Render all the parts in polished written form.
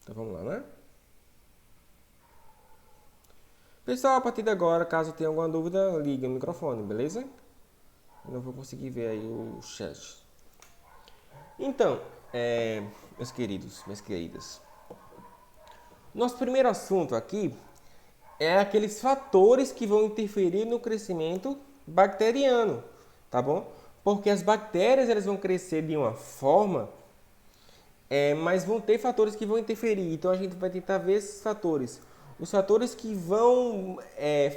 Então vamos lá, né? Pessoal, a partir de agora, caso tenha alguma dúvida, ligue o microfone, beleza? Eu não vou conseguir ver aí o chat. Então, meus queridos, minhas queridas, nosso primeiro assunto aqui é aqueles fatores que vão interferir no crescimento bacteriano, tá bom? Porque as bactérias elas vão crescer de uma forma, mas vão ter fatores que vão interferir. Então a gente vai tentar ver esses fatores. Os fatores que vão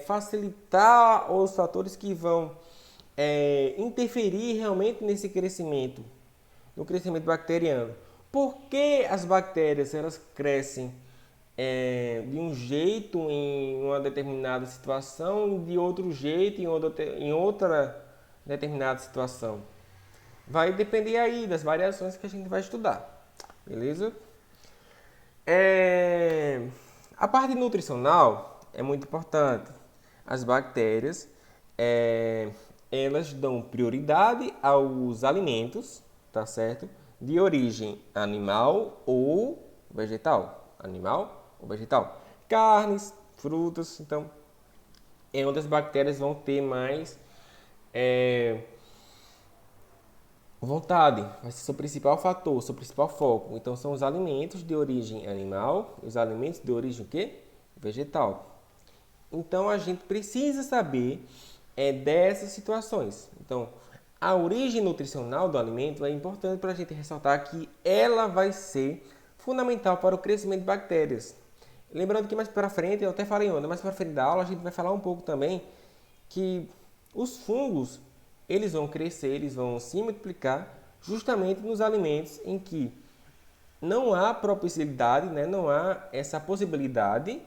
facilitar ou os fatores que vão interferir realmente nesse crescimento, no crescimento bacteriano. Por que as bactérias elas crescem de um jeito em uma determinada situação e de outro jeito em outra determinada situação? Vai depender aí das variações que a gente vai estudar, beleza? A parte nutricional é muito importante. As bactérias, elas dão prioridade aos alimentos, tá certo? De origem animal ou vegetal. Animal ou vegetal. Carnes, frutas, então é onde as bactérias vão ter mais vontade, vai ser seu principal fator, seu principal foco. Então são os alimentos de origem animal, os alimentos de origem o quê? Vegetal. Então a gente precisa saber dessas situações. Então a origem nutricional do alimento é importante para a gente ressaltar que ela vai ser fundamental para o crescimento de bactérias. Lembrando que mais para frente, eu até falei ontem, mais para frente da aula a gente vai falar um pouco também que os fungos eles vão crescer, eles vão se multiplicar justamente nos alimentos em que não há propicidade, né? Não há essa possibilidade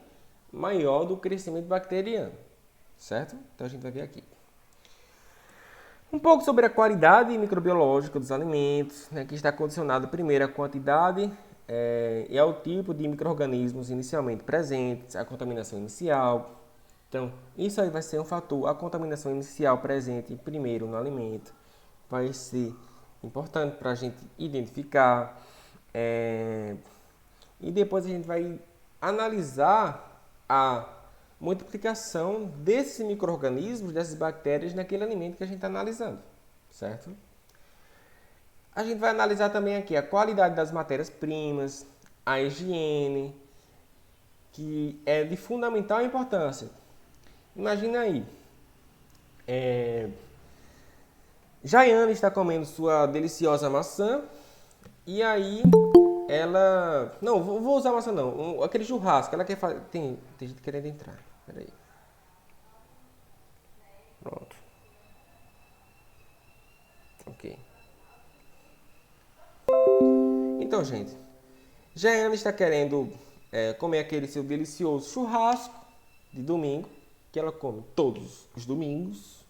maior do crescimento bacteriano, certo? Então a gente vai ver aqui. Um pouco sobre a qualidade microbiológica dos alimentos, né, que está condicionado primeiro à quantidade e ao tipo de micro-organismos inicialmente presentes, a contaminação inicial. Então, isso aí vai ser um fator. A contaminação inicial presente primeiro no alimento vai ser importante para a gente identificar. E depois a gente vai analisar a multiplicação desses micro-organismos, dessas bactérias naquele alimento que a gente está analisando, certo? A gente vai analisar também aqui a qualidade das matérias-primas, a higiene, que é de fundamental importância. Imagina aí, Jaiane está comendo sua deliciosa maçã e aí ela... Não, vou usar maçã não, aquele churrasco, ela quer fazer... Tem gente querendo entrar, peraí. Pronto. Ok. Então, gente, Jaiane está querendo comer aquele seu delicioso churrasco de domingo, que ela come todos os domingos.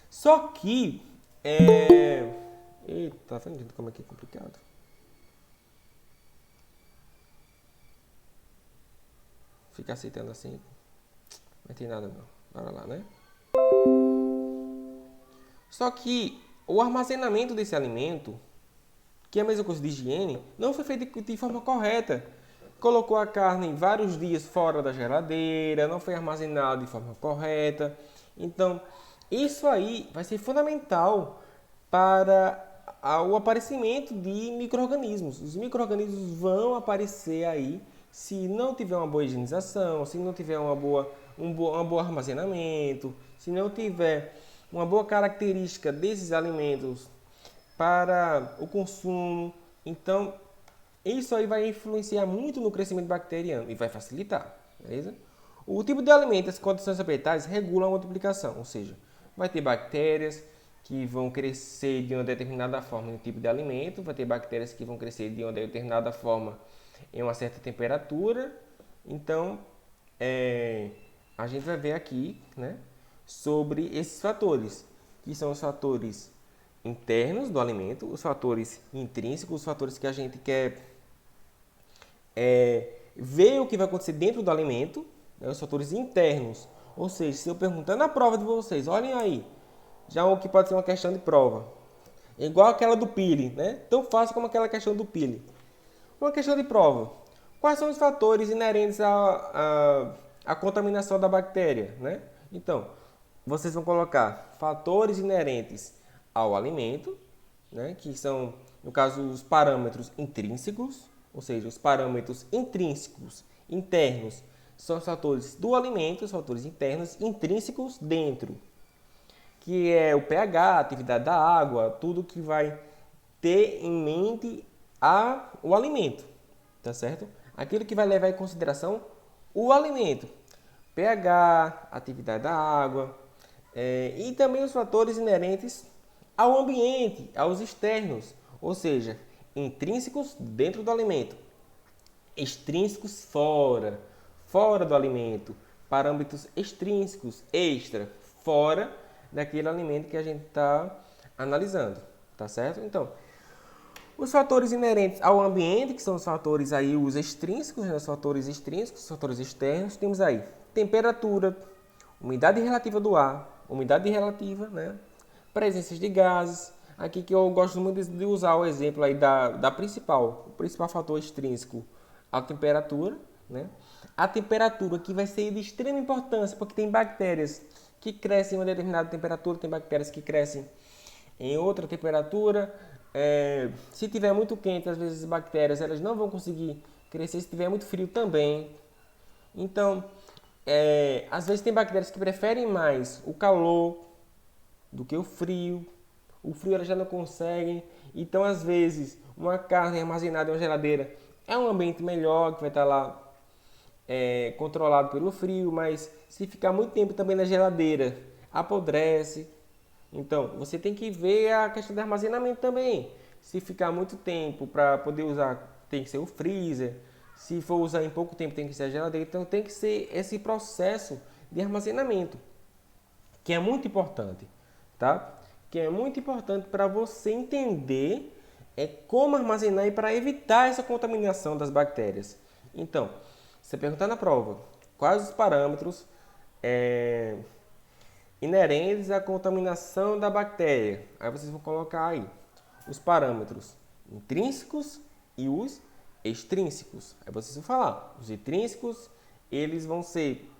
Só que... Eita, tá vendo como é que é complicado? Ficar aceitando assim, não tem nada não. Bora lá, né? Só que o armazenamento desse alimento, que é a mesma coisa de higiene, não foi feito de forma correta. Colocou a carne vários dias fora da geladeira, não foi armazenado de forma correta. Então, isso aí vai ser fundamental para o aparecimento de micro-organismos. Os micro-organismos vão aparecer aí se não tiver uma boa higienização, se não tiver um bom armazenamento, se não tiver uma boa característica desses alimentos para o consumo. Então, isso aí vai influenciar muito no crescimento bacteriano e vai facilitar, beleza? O tipo de alimento e as condições ambientais regulam a multiplicação, ou seja, vai ter bactérias que vão crescer de uma determinada forma em um tipo de alimento, vai ter bactérias que vão crescer de uma determinada forma em uma certa temperatura. Então, a gente vai ver aqui, né, sobre esses fatores, que são os fatores internos do alimento, os fatores intrínsecos, os fatores que a gente quer ver o que vai acontecer dentro do alimento, né, os fatores internos. Ou seja, se eu perguntar na prova de vocês, olhem aí, já o que pode ser uma questão de prova, igual aquela do Pili, né? Tão fácil como aquela questão do Pili. Uma questão de prova. Quais são os fatores inerentes à contaminação da bactéria, né? Então, vocês vão colocar fatores inerentes ao alimento, né? Que são, no caso, os parâmetros intrínsecos, ou seja, os parâmetros intrínsecos internos são os fatores do alimento, os fatores internos intrínsecos dentro, que é o pH, a atividade da água, tudo que vai ter em mente o alimento, tá certo? Aquilo que vai levar em consideração o alimento, pH, atividade da água, e também os fatores inerentes ao ambiente, aos externos, ou seja, intrínsecos dentro do alimento, extrínsecos fora do alimento, parâmetros extrínsecos, extra, fora daquele alimento que a gente está analisando, tá certo? Então, os fatores inerentes ao ambiente, que são os fatores aí, os extrínsecos, né? Os fatores extrínsecos, os fatores externos, temos aí temperatura, umidade relativa do ar, umidade relativa, né? Presenças de gases. Aqui que eu gosto muito de usar o exemplo aí o principal fator extrínseco, a temperatura, né? A temperatura que vai ser de extrema importância, porque tem bactérias que crescem em uma determinada temperatura, tem bactérias que crescem em outra temperatura. Se tiver muito quente, às vezes as bactérias elas não vão conseguir crescer, se tiver muito frio também. Então, às vezes tem bactérias que preferem mais o calor do que o frio. O frio elas já não conseguem. Então, às vezes, uma carne armazenada em uma geladeira é um ambiente melhor, que vai estar lá controlado pelo frio, mas se ficar muito tempo também na geladeira, apodrece. Então, você tem que ver a questão do armazenamento também. Se ficar muito tempo para poder usar, tem que ser o freezer. Se for usar em pouco tempo, tem que ser a geladeira. Então, tem que ser esse processo de armazenamento, que é muito importante, tá? Que é muito importante para você entender como armazenar e para evitar essa contaminação das bactérias. Então, você perguntar na prova, quais os parâmetros inerentes à contaminação da bactéria? Aí vocês vão colocar aí os parâmetros intrínsecos e os extrínsecos. Aí vocês vão falar, os intrínsecos, eles vão ser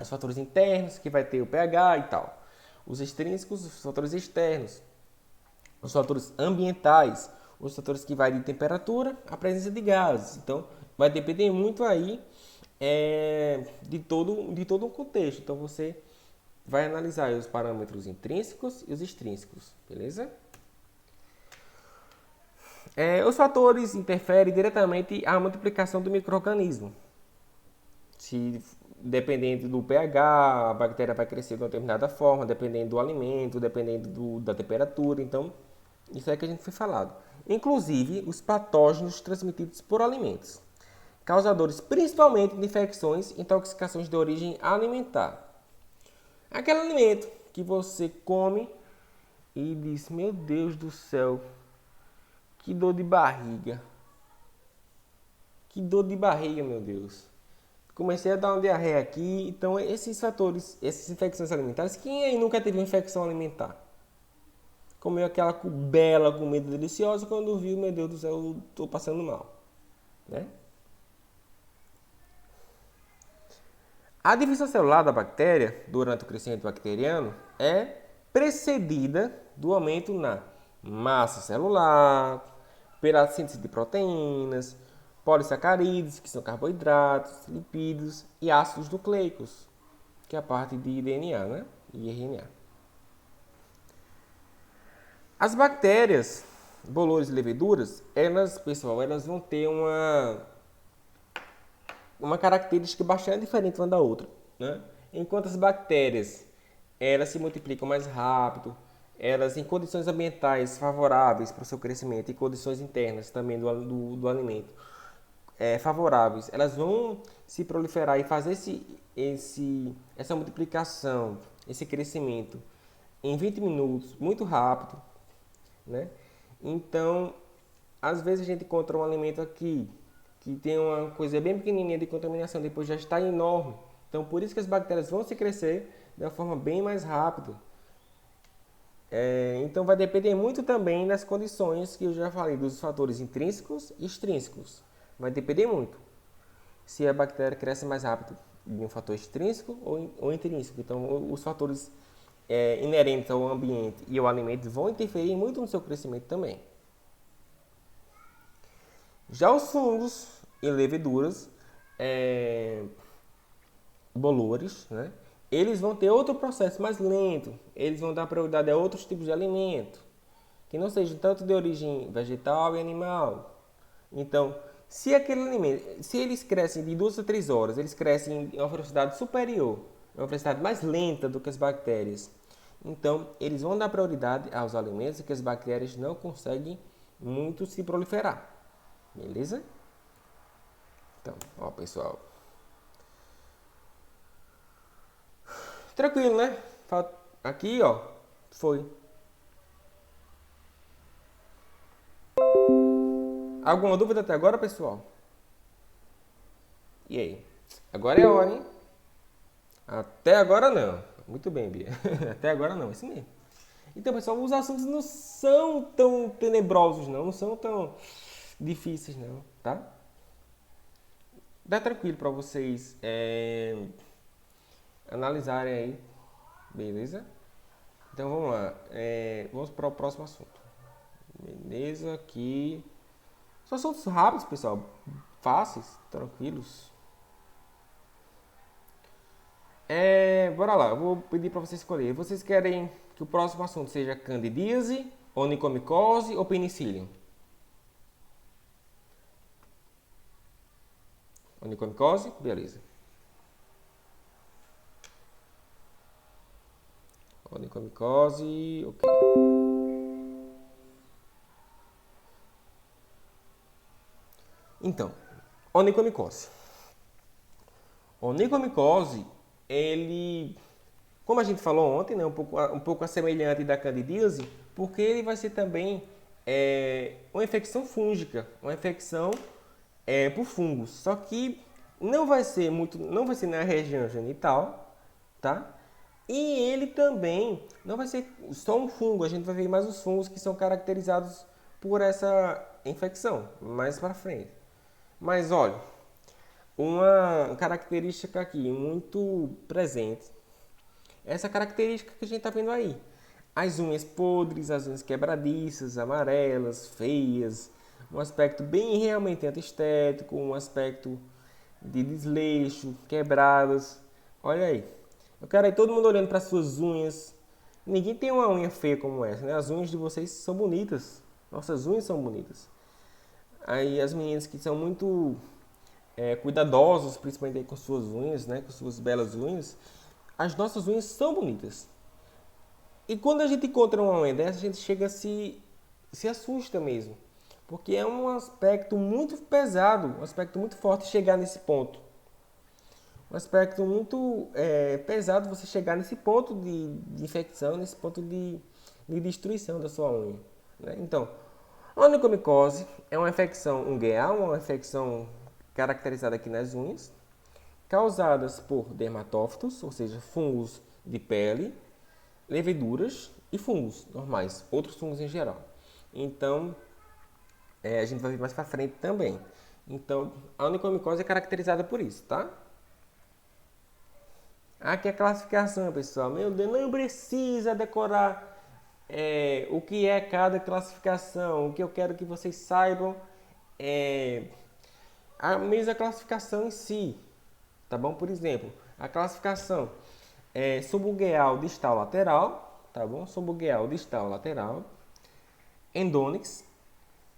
os fatores internos, que vai ter o pH e tal. Os extrínsecos, os fatores externos, os fatores ambientais, os fatores que vai de temperatura, a presença de gases. Então, vai depender muito aí de todo o contexto. Então, você vai analisar os parâmetros intrínsecos e os extrínsecos, beleza? Os fatores interferem diretamente à multiplicação do micro-organismo. Se dependendo do pH, a bactéria vai crescer de uma determinada forma, dependendo do alimento, dependendo da temperatura. Então, isso é que a gente foi falado. Inclusive, os patógenos transmitidos por alimentos, causadores principalmente de infecções e intoxicações de origem alimentar. Aquele alimento que você come e diz, meu Deus do céu, que dor de barriga. Que dor de barriga, meu Deus. Comecei a dar uma diarreia aqui. Então, esses fatores, essas infecções alimentares, quem aí nunca teve uma infecção alimentar? Comeu aquela bela comida deliciosa, quando viu, meu Deus do céu, eu estou passando mal, né? A divisão celular da bactéria, durante o crescimento bacteriano, é precedida do aumento na massa celular, pela síntese de proteínas, polissacarídeos, que são carboidratos, lipídios e ácidos nucleicos, que é a parte de DNA, né? E RNA. As bactérias, bolores e leveduras, elas vão ter uma característica bastante diferente uma da outra, né? Enquanto as bactérias, elas se multiplicam mais rápido, elas em condições ambientais favoráveis para o seu crescimento e condições internas também do alimento favoráveis, elas vão se proliferar e fazer essa multiplicação, esse crescimento em 20 minutos, muito rápido, né? Então, às vezes a gente encontra um alimento aqui que tem uma coisa bem pequenininha de contaminação, depois já está enorme. Então, por isso que as bactérias vão se crescer de uma forma bem mais rápida. Então, vai depender muito também das condições que eu já falei, dos fatores intrínsecos e extrínsecos. Vai depender muito. se a bactéria cresce mais rápido de um fator extrínseco ou intrínseco. Então, os fatores inerentes ao ambiente e ao alimento vão interferir muito no seu crescimento também. Já os fungos e leveduras, bolores, né? Eles vão ter outro processo mais lento. Eles vão dar prioridade a outros tipos de alimento, que não sejam tanto de origem vegetal e animal. Então, se aquele alimento, se eles crescem de 2 a 3 horas, eles crescem em uma velocidade superior, uma velocidade mais lenta do que as bactérias. Então, eles vão dar prioridade aos alimentos que as bactérias não conseguem muito se proliferar. Beleza? Então, ó, pessoal. Tranquilo, né? Aqui, ó, foi. Alguma dúvida até agora, pessoal? E aí? Agora é a hora, hein? Até agora não. Muito bem, Bia. Até agora não, isso mesmo. Então, pessoal, os assuntos não são tão tenebrosos, não são tão difíceis, não, tá? Dá tranquilo para vocês analisarem aí, beleza? Então, vamos lá. Vamos para o próximo assunto. Beleza, aqui. São assuntos rápidos, pessoal. Fáceis, tranquilos. Bora lá, eu vou pedir para vocês escolher. Vocês querem que o próximo assunto seja candidíase, onicomicose ou penicillium? Onicomicose? Beleza. Onicomicose, ok. Então, onicomicose. Onicomicose, ele, como a gente falou ontem, né, um pouco semelhante da candidíase, porque ele vai ser também uma infecção fúngica, uma infecção por fungos. Só que não vai ser na região genital, tá? E ele também não vai ser só um fungo, a gente vai ver mais os fungos que são caracterizados por essa infecção mais para frente. Mas olha, uma característica aqui muito presente, essa característica que a gente está vendo aí. As unhas podres, as unhas quebradiças, amarelas, feias, um aspecto bem realmente antiestético, um aspecto de desleixo, quebradas. Olha aí. Eu quero aí todo mundo olhando para suas unhas. Ninguém tem uma unha feia como essa, né? As unhas de vocês são bonitas. Nossas unhas são bonitas. Aí as meninas que são muito cuidadosos, principalmente aí com suas unhas, né? Com suas belas unhas. As nossas unhas são bonitas. E quando a gente encontra uma unha dessa, a gente chega a se assusta mesmo. Porque é um aspecto muito pesado, um aspecto muito forte chegar nesse ponto. Um aspecto muito pesado você chegar nesse ponto de infecção, nesse ponto de destruição da sua unha. Né? Então, a onicomicose é uma infecção ungueal, uma infecção caracterizada aqui nas unhas, causadas por dermatófitos, ou seja, fungos de pele, leveduras e fungos normais, outros fungos em geral. Então, a gente vai ver mais para frente também. Então, a onicomicose é caracterizada por isso, tá? Aqui é a classificação, pessoal. Meu Deus, não precisa decorar o que é cada classificação. O que eu quero que vocês saibam é a mesma classificação em si. Tá bom? Por exemplo, a classificação subugueal distal lateral. Tá bom? Subugueal distal lateral. Endônix.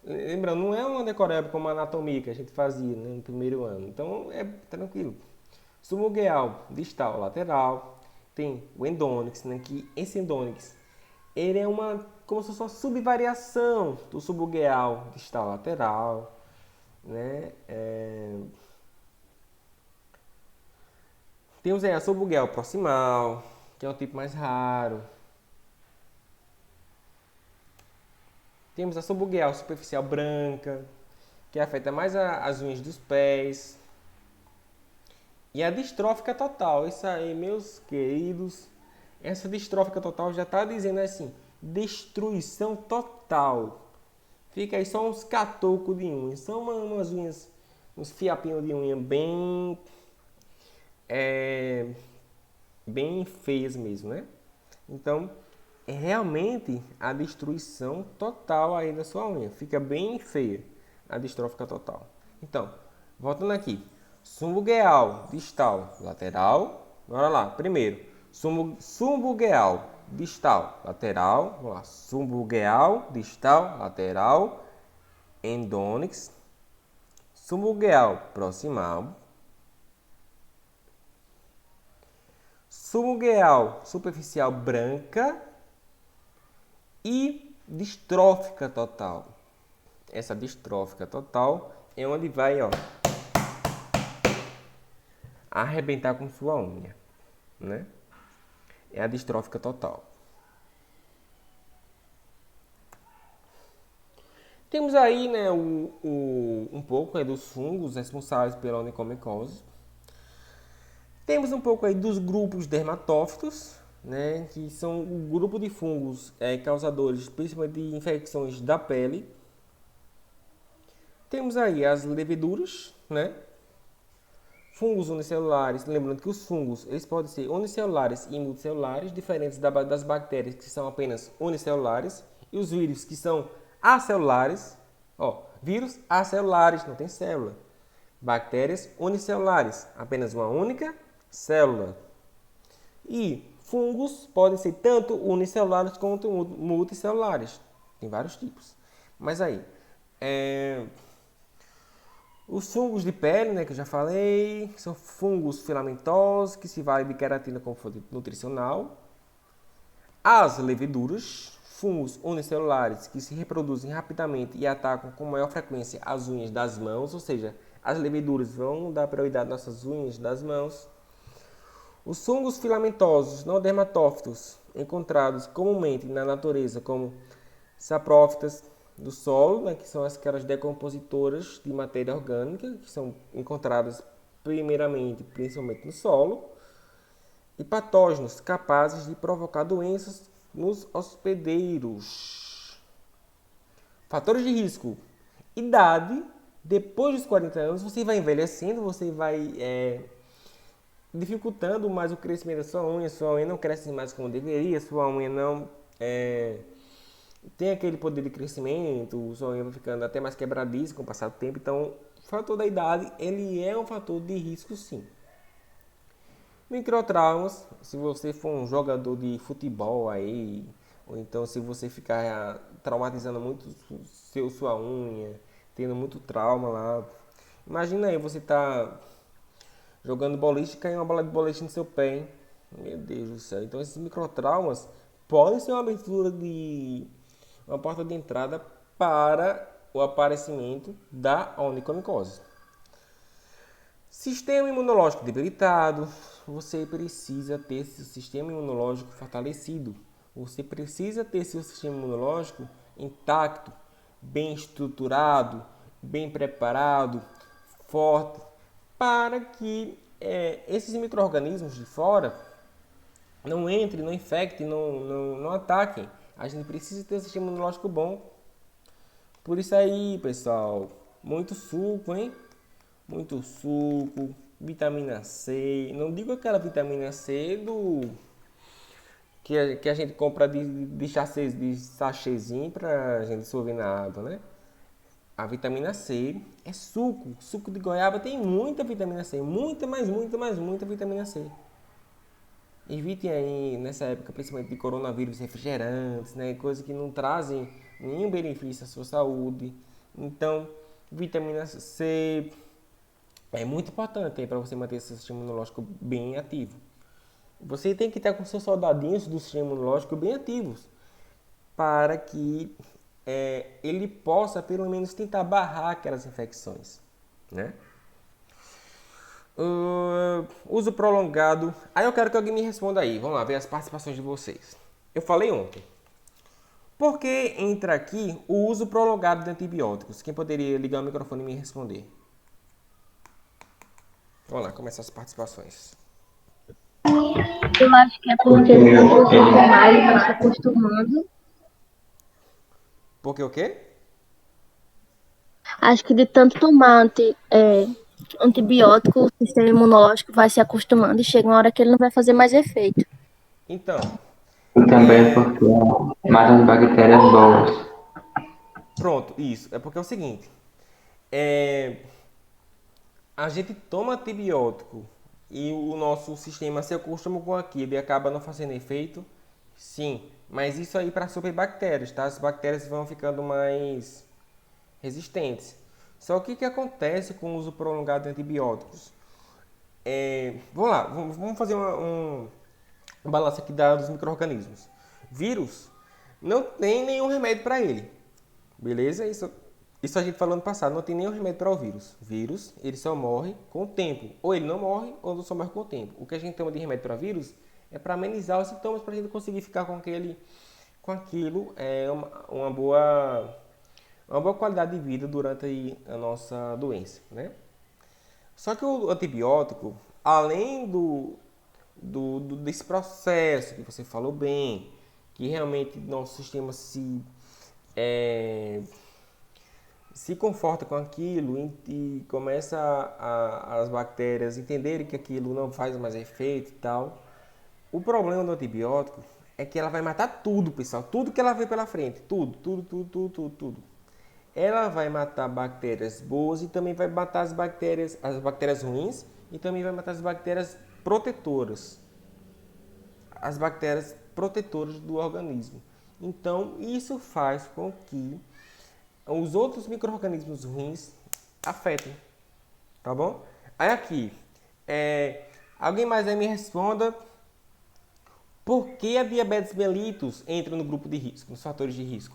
Lembrando, não é uma decoreba como a anatomia que a gente fazia, né, no primeiro ano. Então, é tranquilo. Subugueal distal lateral, tem o endônix, né, que esse endônix ele é como se fosse uma subvariação do subugueal distal lateral, né? Temos aí a subugueal proximal, que é o tipo mais raro. Temos a subugueal superficial branca, que afeta mais as unhas dos pés. E a distrófica total, isso aí, meus queridos, essa distrófica total já está dizendo assim, destruição total. Fica aí só uns catocos de unhas, são umas unhas uns fiapinhos de unha bem feias mesmo, né? Então, é realmente a destruição total aí da sua unha. Fica bem feia a distrófica total. Então, voltando aqui. Subungueal, distal, lateral. Bora lá. Primeiro, subungueal, distal, lateral. Vamos lá. Subungueal, distal, lateral. Endônix. Subungueal, proximal. Subungueal, superficial, branca. E distrófica total. Essa distrófica total é onde vai, ó, arrebentar com sua unha, né? É a distrófica total. Temos aí, né, um pouco dos fungos responsáveis pela onychomycosis. Temos um pouco aí dos grupos dermatófitos, né, que são o grupo de fungos causadores principalmente de infecções da pele. Temos aí as leveduras, né? Fungos unicelulares, lembrando que os fungos eles podem ser unicelulares e multicelulares, diferentes das bactérias que são apenas unicelulares, e os vírus que são acelulares. Ó, vírus acelulares, não tem célula. Bactérias unicelulares, apenas uma única célula. E fungos podem ser tanto unicelulares quanto multicelulares. Tem vários tipos. Mas aí, os fungos de pele, né, que eu já falei, são fungos filamentosos, que se valem de queratina como fonte nutricional. As leveduras, fungos unicelulares, que se reproduzem rapidamente e atacam com maior frequência as unhas das mãos, ou seja, as leveduras vão dar prioridade às nossas unhas das mãos. Os fungos filamentosos não dermatófitos, encontrados comumente na natureza como saprófitas do solo, né, que são aquelas decompositoras de matéria orgânica, que são encontradas principalmente no solo, e patógenos capazes de provocar doenças nos hospedeiros. Fatores de risco: idade. Depois dos 40 anos, você vai envelhecendo, você vai dificultando mais o crescimento da sua unha não cresce mais como deveria, sua unha não tem aquele poder de crescimento, sua unha vai ficando até mais quebradiça com o passar do tempo. Então, o fator da idade, ele é um fator de risco, sim. Microtraumas, se você for um jogador de futebol aí, ou então se você ficar traumatizando muito sua unha, tendo muito trauma lá. Imagina aí, você tá jogando boliche e cai uma bola de boliche no seu pé, hein? Meu Deus do céu. Então esses microtraumas podem ser uma abertura de uma porta de entrada para o aparecimento da onychomycosis. Sistema imunológico debilitado. Você precisa ter seu sistema imunológico fortalecido. Você precisa ter seu sistema imunológico intacto, bem estruturado, bem preparado, forte, para que esses micro-organismos de fora não entrem, não infectem, não ataquem. A gente precisa ter um sistema imunológico bom. Por isso aí, pessoal, muito suco, hein? Muito suco, vitamina C. Não digo aquela vitamina C que a gente compra de sachêzinho pra gente dissolver na água, né? A vitamina C é suco. Suco de goiaba tem muita vitamina C. Muita vitamina C. Evitem aí, nessa época, principalmente de coronavírus, refrigerantes, né? Coisas que não trazem nenhum benefício à sua saúde. Então, vitamina C é muito importante para você manter seu sistema imunológico bem ativo. Você tem que estar com seus soldadinhos do sistema imunológico bem ativos para que ele possa, pelo menos, tentar barrar aquelas infecções, né? Uso prolongado. Aí eu quero que alguém me responda aí. Vamos lá, ver as participações de vocês. Eu falei ontem. Por que entra aqui o uso prolongado de antibióticos? Quem poderia ligar o microfone e me responder? Vamos lá, começar as participações. Eu acho que é porque as pessoas ficam mais e vão se acostumando. Porque o quê? Acho que de tanto tomar antibiótico, o sistema imunológico vai se acostumando e chega uma hora que ele não vai fazer mais efeito. Então, E também é, porque mata as bactérias boas. pronto, isso. É porque é o seguinte, é, a gente toma antibiótico e o nosso sistema se acostuma com aquilo e acaba não fazendo efeito, sim. Mas isso aí para super bactérias, tá? As bactérias vão ficando mais resistentes. Só que o que acontece com o uso prolongado de antibióticos? Vamos lá, vamos fazer um balanço aqui dos micro-organismos. Vírus não tem nenhum remédio para ele, beleza? Isso a gente falou no passado, não tem nenhum remédio para o vírus. Vírus, ele só morre com o tempo. Ou ele não morre, ou só morre com o tempo. O que a gente chama de remédio para vírus é para amenizar os sintomas, para a gente conseguir ficar com aquilo, uma boa qualidade de vida durante aí a nossa doença, né? Só que o antibiótico, além desse processo que você falou bem, que realmente nosso sistema é, se conforta com aquilo e começa as bactérias entenderem que aquilo não faz mais efeito e tal. O problema do antibiótico é que ela vai matar tudo, pessoal. Tudo que ela vê pela frente. Tudo, tudo, tudo, tudo, tudo, tudo. Ela vai matar bactérias boas e também vai matar as bactérias ruins e também vai matar as bactérias protetoras. As bactérias protetoras do organismo. Então, isso faz com que os outros micro-organismos ruins afetem, tá bom? Aí aqui, alguém mais aí me responda por que a diabetes mellitus entra no grupo de risco, nos fatores de risco?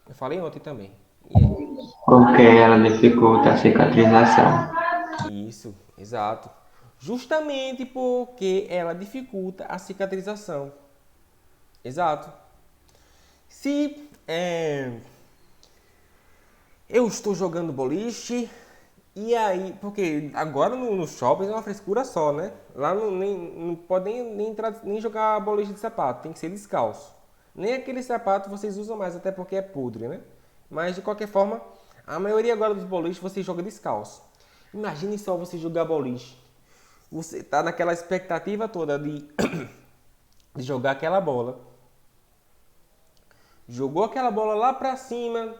Eu falei ontem também. E aí? Porque ela dificulta a cicatrização. Isso, exato. Justamente porque ela dificulta a cicatrização. Exato. Se eu estou jogando boliche e aí, porque agora no shopping é uma frescura só, né? Lá não pode nem jogar boliche de sapato, tem que ser descalço. Nem aquele sapato vocês usam mais, até porque é podre, né? Mas de qualquer forma, a maioria agora dos boliches você joga descalço. Imagine só você jogar boliche. Você tá naquela expectativa toda de jogar aquela bola. Jogou aquela bola lá pra cima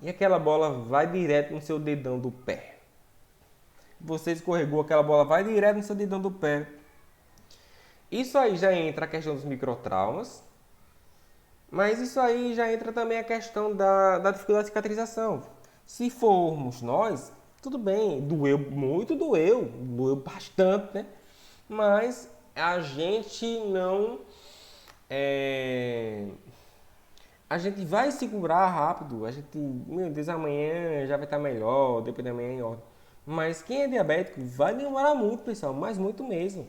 e aquela bola vai direto no seu dedão do pé. Você escorregou, aquela bola vai direto no seu dedão do pé. Isso aí já entra a questão dos microtraumas, mas isso aí já entra também a questão da dificuldade de cicatrização. Se formos nós, tudo bem, doeu muito, doeu bastante, né? Mas a gente não. A gente vai se curar rápido, a gente, meu Deus, amanhã já vai estar melhor, depois da manhã em ordem. Mas quem é diabético vai demorar muito, pessoal, mas muito mesmo.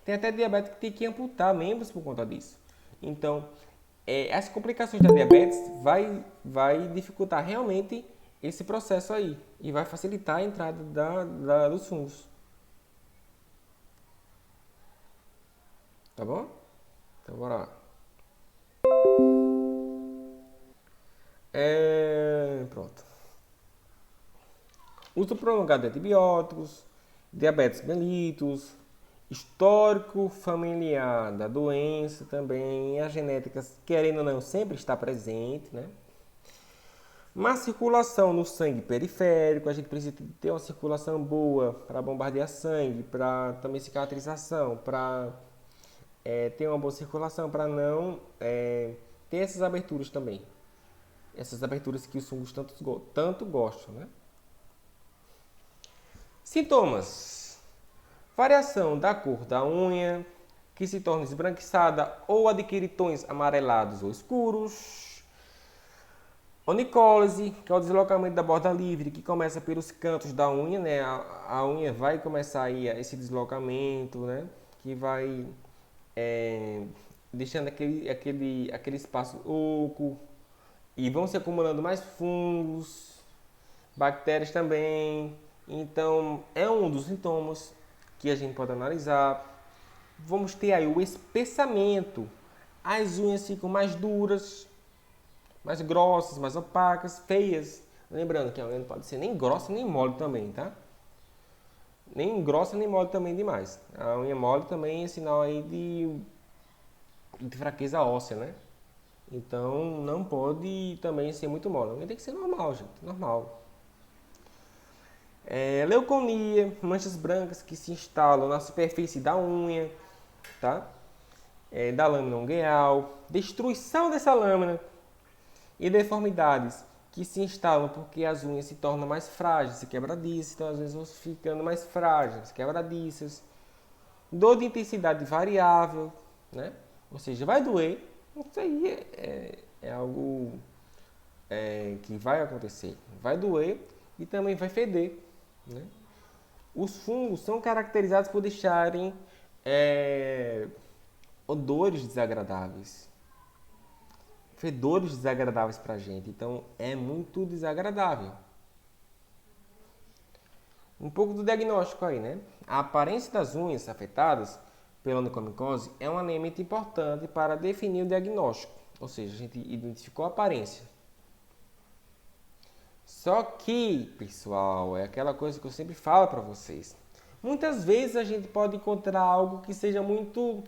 Tem até diabético que tem que amputar membros por conta disso. Então, as complicações da diabetes vai dificultar realmente esse processo aí e vai facilitar a entrada dos fungos. Tá bom? Então, bora lá. Pronto. Uso prolongado de antibióticos, diabetes mellitus, histórico familiar da doença também, a genética, querendo ou não, sempre está presente, né? Má circulação no sangue periférico, a gente precisa ter uma circulação boa para bombardear sangue, para também cicatrização, para ter uma boa circulação, para não ter essas aberturas também. Essas aberturas que os fungos tanto gostam, né? Sintomas: variação da cor da unha, que se torna esbranquiçada ou adquire tons amarelados ou escuros. Onicólise, que é o deslocamento da borda livre, que começa pelos cantos da unha, né? A unha vai começar aí esse deslocamento, né? Que vai deixando aquele espaço oco e vão se acumulando mais fungos, bactérias também. Então, é um dos sintomas que a gente pode analisar. Vamos ter aí o espessamento. As unhas ficam mais duras, mais grossas, mais opacas, feias. Lembrando que a unha não pode ser nem grossa nem mole também, tá? Nem grossa nem mole também demais. A unha mole também é sinal aí de fraqueza óssea, né? Então não pode também ser muito mole. A unha tem que ser normal, gente, normal. Leuconia, manchas brancas que se instalam na superfície da unha, tá? Da lâmina ungueal, destruição dessa lâmina e deformidades que se instalam porque as unhas se tornam mais frágeis e quebradiças, então as unhas vão ficando mais frágeis, quebradiças. Dor de intensidade variável, né? Ou seja, vai doer. Isso aí é algo que vai acontecer. Vai doer e também vai feder, né? Os fungos são caracterizados por deixarem odores desagradáveis, fedores desagradáveis para a gente. Então, é muito desagradável. Um pouco do diagnóstico aí, né? A aparência das unhas afetadas pela onicomicose é um elemento importante para definir o diagnóstico. Ou seja, a gente identificou a aparência. Só que, pessoal, é aquela coisa que eu sempre falo para vocês. Muitas vezes a gente pode encontrar algo que seja muito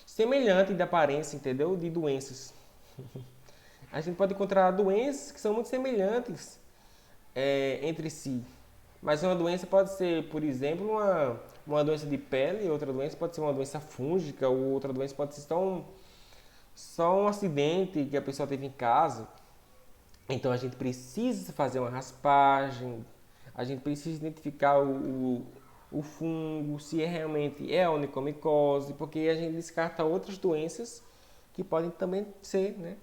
semelhante de aparência, entendeu? De doenças. A gente pode encontrar doenças que são muito semelhantes entre si. Mas uma doença pode ser, por exemplo, uma doença de pele, outra doença pode ser uma doença fúngica, ou outra doença pode ser só um acidente que a pessoa teve em casa. Então a gente precisa fazer uma raspagem, a gente precisa identificar o fungo, se realmente é a onicomicose, porque a gente descarta outras doenças que podem também ser, né?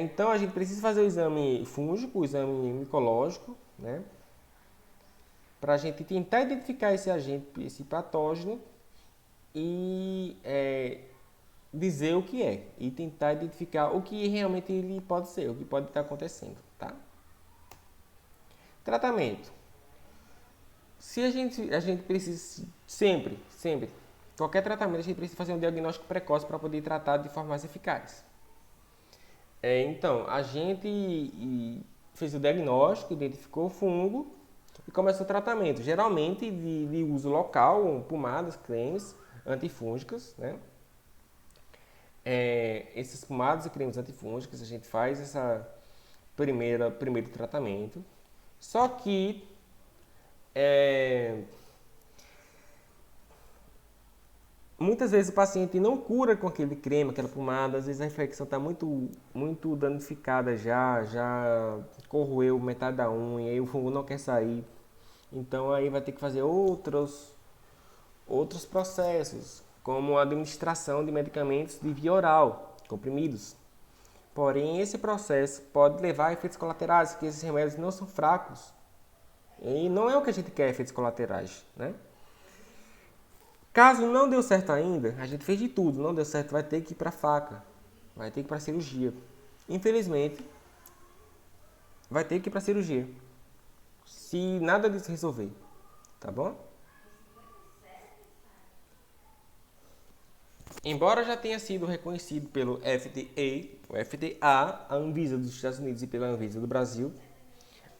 Então a gente precisa fazer o exame fúngico, o exame micológico, né? Para a gente tentar identificar esse agente, esse patógeno e dizer o que é e tentar identificar o que realmente ele pode ser, o que pode estar acontecendo, tá? Tratamento. Se a gente precisa sempre, qualquer tratamento a gente precisa fazer um diagnóstico precoce para poder tratar de forma mais eficaz. Então, a gente fez o diagnóstico, identificou o fungo e começou o tratamento, geralmente de uso local, pomadas, cremes antifúngicas, né? Essas pomadas e cremes antifúngicos, a gente faz essa primeiro tratamento. Só que muitas vezes o paciente não cura com aquele creme, aquela pomada, às vezes a infecção está muito danificada já corroeu metade da unha e o fungo não quer sair. Então aí vai ter que fazer outros processos, como a administração de medicamentos de via oral, comprimidos. Porém, esse processo pode levar a efeitos colaterais, porque esses remédios não são fracos. E não é o que a gente quer, efeitos colaterais, né? Caso não deu certo ainda, a gente fez de tudo, não deu certo, vai ter que ir para a faca, vai ter que ir para a cirurgia. Infelizmente, vai ter que ir para a cirurgia, se nada disso resolver, tá bom? Embora já tenha sido reconhecido pelo FDA, o FDA, a Anvisa dos Estados Unidos e pela Anvisa do Brasil,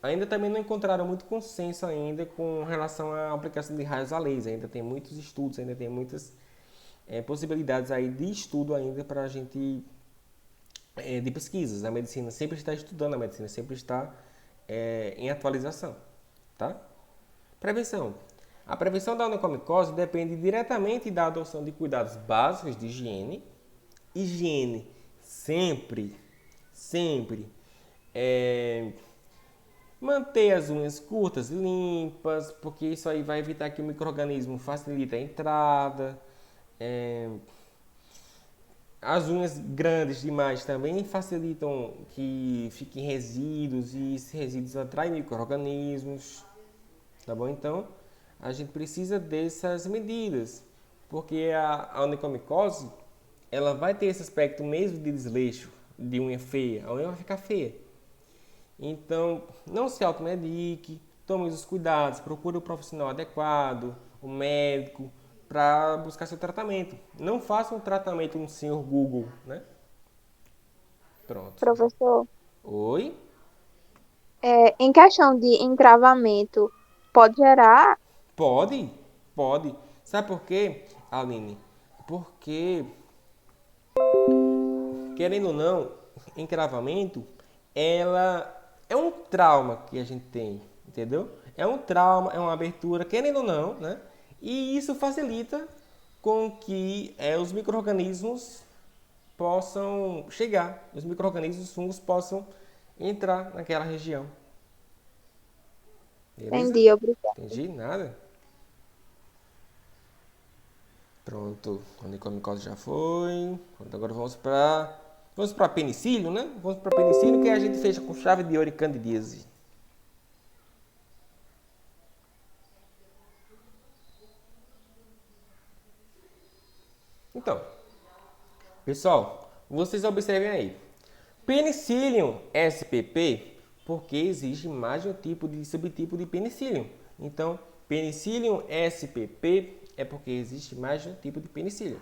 ainda também não encontraram muito consenso ainda com relação à aplicação de raios a laser. Ainda tem muitos estudos, ainda tem muitas possibilidades aí de estudo ainda para a gente, de pesquisas. A medicina sempre está estudando, a medicina sempre está em atualização, tá? Prevenção. A prevenção da onicomicose depende diretamente da adoção de cuidados básicos de higiene. Higiene sempre. Manter as unhas curtas e limpas, porque isso aí vai evitar que o micro-organismo facilite a entrada. As unhas grandes demais também facilitam que fiquem resíduos e esses resíduos atraem micro-organismos. Tá bom? Então, a gente precisa dessas medidas, porque a onicomicose, ela vai ter esse aspecto mesmo de desleixo, de unha feia, a unha vai ficar feia. Então, não se automedique, tome os cuidados, procure o profissional adequado, o médico, para buscar seu tratamento. Não faça um tratamento no senhor Google, né? Pronto. Professor, Oi? em questão de encravamento, pode gerar? Pode, pode. Sabe por quê, Aline? Porque, querendo ou não, encravamento, ela é um trauma que a gente tem, entendeu? É um trauma, é uma abertura, querendo ou não, né? E isso facilita com que os micro-organismos possam chegar, os micro-organismos, os fungos possam entrar naquela região. Beleza? Entendi, obrigada. Entendi? Nada? Pronto, a onicomiose já foi. Pronto, agora vamos para penicílio, né? Vamos para penicílio que a gente fecha com chave de ouro e candidíase. Então, pessoal, vocês observem aí. Penicillium spp, porque existe mais de um tipo de subtipo de penicillium. Então, Penicillium spp é porque existe mais de um tipo de penicillium,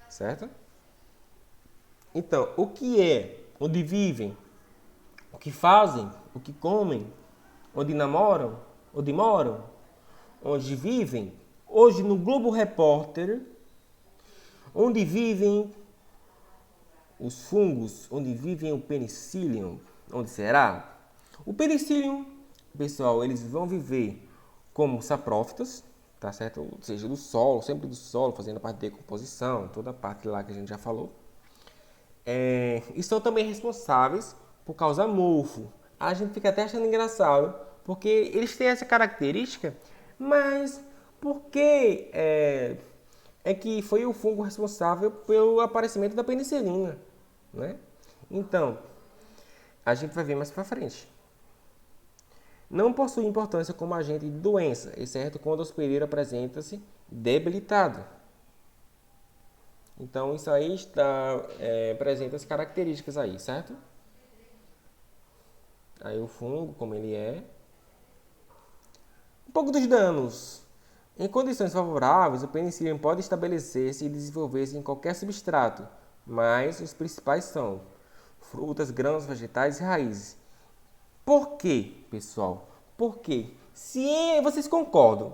certo? Então, o que é, onde vivem, o que fazem, o que comem, onde namoram, onde moram, onde vivem, hoje no Globo Repórter, onde vivem os fungos, onde vivem o penicillium, onde será? O penicillium, pessoal, eles vão viver como saprófitas, tá certo? Ou seja, do solo, sempre do solo, fazendo a parte de decomposição, toda a parte lá que a gente já falou. E são também responsáveis por causar mofo. A gente fica até achando engraçado, porque eles têm essa característica, mas por que é que foi o fungo responsável pelo aparecimento da penicilina, né? Então, a gente vai ver mais para frente. Não possui importância como agente de doença, exceto quando o hospedeiro apresenta-se debilitado. Então, isso aí está presente as características aí, certo? Aí o fungo, como ele é. Um pouco dos danos. Em condições favoráveis, o penicillium pode estabelecer-se e desenvolver-se em qualquer substrato, mas os principais são frutas, grãos, vegetais e raízes. Por quê, pessoal? Porque vocês concordam,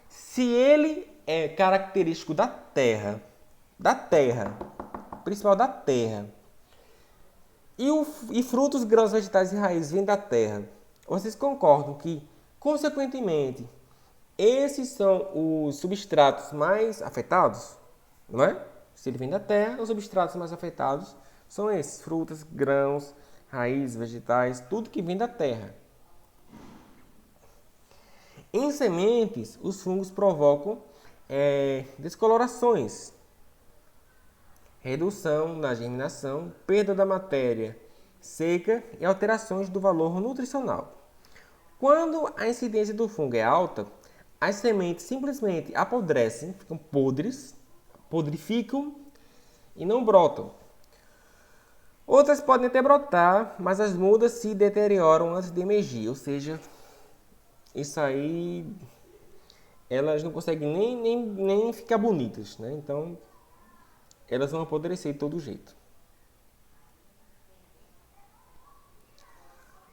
se ele é característico da terra, principal da terra, e frutos, grãos, vegetais e raízes vêm da terra, vocês concordam que, consequentemente, esses são os substratos mais afetados, não é? Se ele vem da terra, os substratos mais afetados são esses: frutas, grãos, raízes, vegetais, tudo que vem da terra. Em sementes, os fungos provocam descolorações, redução na germinação, perda da matéria seca e alterações do valor nutricional. Quando a incidência do fungo é alta, as sementes simplesmente apodrecem, ficam podres, podrificam e não brotam. Outras podem até brotar, mas as mudas se deterioram antes de emergir, ou seja, isso aí elas não conseguem nem ficar bonitas, né? Então elas vão apodrecer de todo jeito.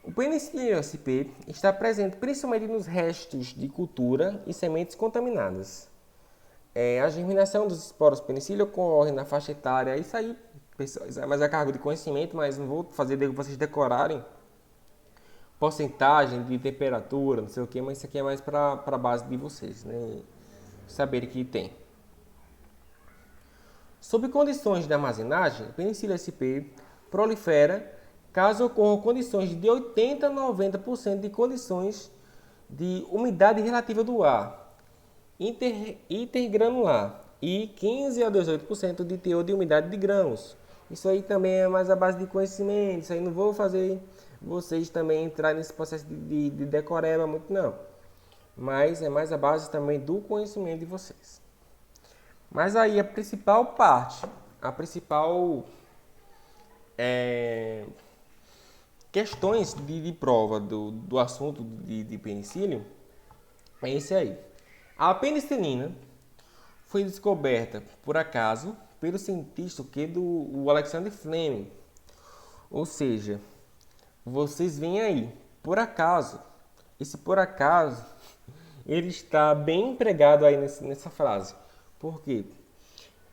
O Penicillium sp está presente principalmente nos restos de cultura e sementes contaminadas. A germinação dos esporos penicillium ocorre na faixa etária. Isso aí, pessoal, isso é mais a cargo de conhecimento, mas não vou fazer vocês decorarem porcentagem de temperatura, não sei o que, mas isso aqui é mais para a base de vocês, né? Saberem que tem. Sob condições de armazenagem, o Penicillium sp prolifera caso ocorram condições de 80 a 90% de condições de umidade relativa do ar intergranular e 15 a 18% de teor de umidade de grãos. Isso aí também é mais a base de conhecimento. Isso aí não vou fazer vocês também entrarem nesse processo de decoreba muito não. Mas é mais a base também do conhecimento de vocês. Mas aí a principal parte, a principal questões de prova do assunto de penicillium é esse aí. A penicilina foi descoberta por acaso pelo cientista o Alexander Fleming. Ou seja, vocês veem aí, por acaso. Esse por acaso, ele está bem empregado aí nessa frase. Por quê?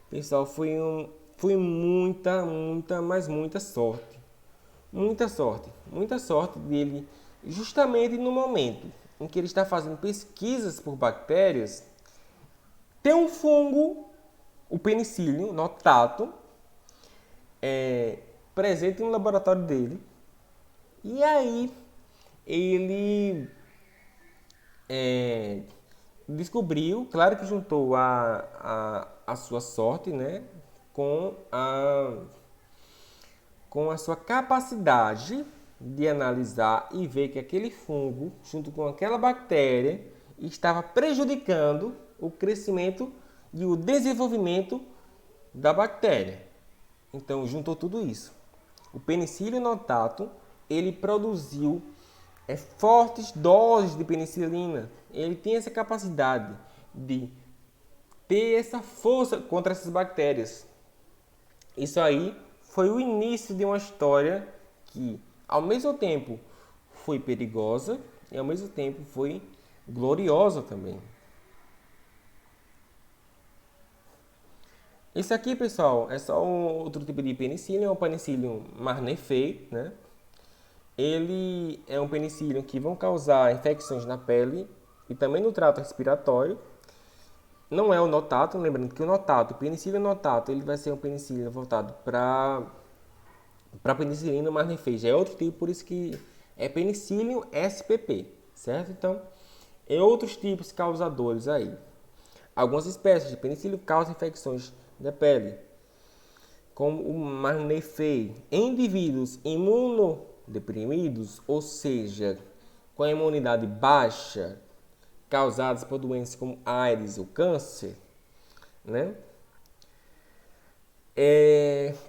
Pessoal, foi muita, mas muita sorte. Muita sorte dele, justamente no momento em que ele está fazendo pesquisas por bactérias, tem um fungo, o penicillium notatum, presente no laboratório dele. E aí ele descobriu, claro que juntou a sua sorte, né, com a sua capacidade de analisar e ver que aquele fungo, junto com aquela bactéria, estava prejudicando o crescimento e o desenvolvimento da bactéria. Então, juntou tudo isso. O Penicillium notatum, ele produziu fortes doses de penicilina. Ele tem essa capacidade de ter essa força contra essas bactérias. Isso aí foi o início de uma história que, ao mesmo tempo, foi perigosa e, ao mesmo tempo, foi gloriosa também. Esse aqui, pessoal, é só outro tipo de penicillium, é o Penicillium marnefei, né? Ele é um penicillium que vão causar infecções na pele e também no trato respiratório. Não é o notatum, lembrando que o Penicillium notatum, ele vai ser um penicillium voltado para penicilina marnefei. Já é outro tipo, por isso que é Penicillium SPP, certo? Então, é outros tipos causadores aí. Algumas espécies de penicillium causam infecções da pele, como o marnefei. Em indivíduos imunodeprimidos, ou seja, com a imunidade baixa, causadas por doenças como AIDS ou câncer, né?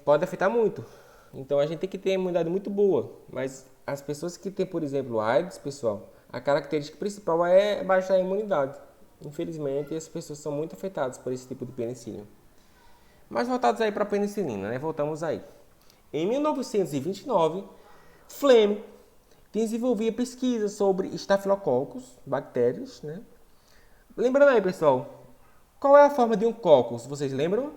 Pode afetar muito. Então a gente tem que ter uma imunidade muito boa. Mas as pessoas que têm, por exemplo, AIDS, pessoal, a característica principal é baixar a imunidade. Infelizmente, as pessoas são muito afetadas por esse tipo de penicillium. Mas voltados aí para a penicilina, né? Voltamos aí. Em 1929, Fleming desenvolvia pesquisas sobre estafilococcus, bactérias, né? Lembrando aí, pessoal, qual é a forma de um coccus? Vocês lembram?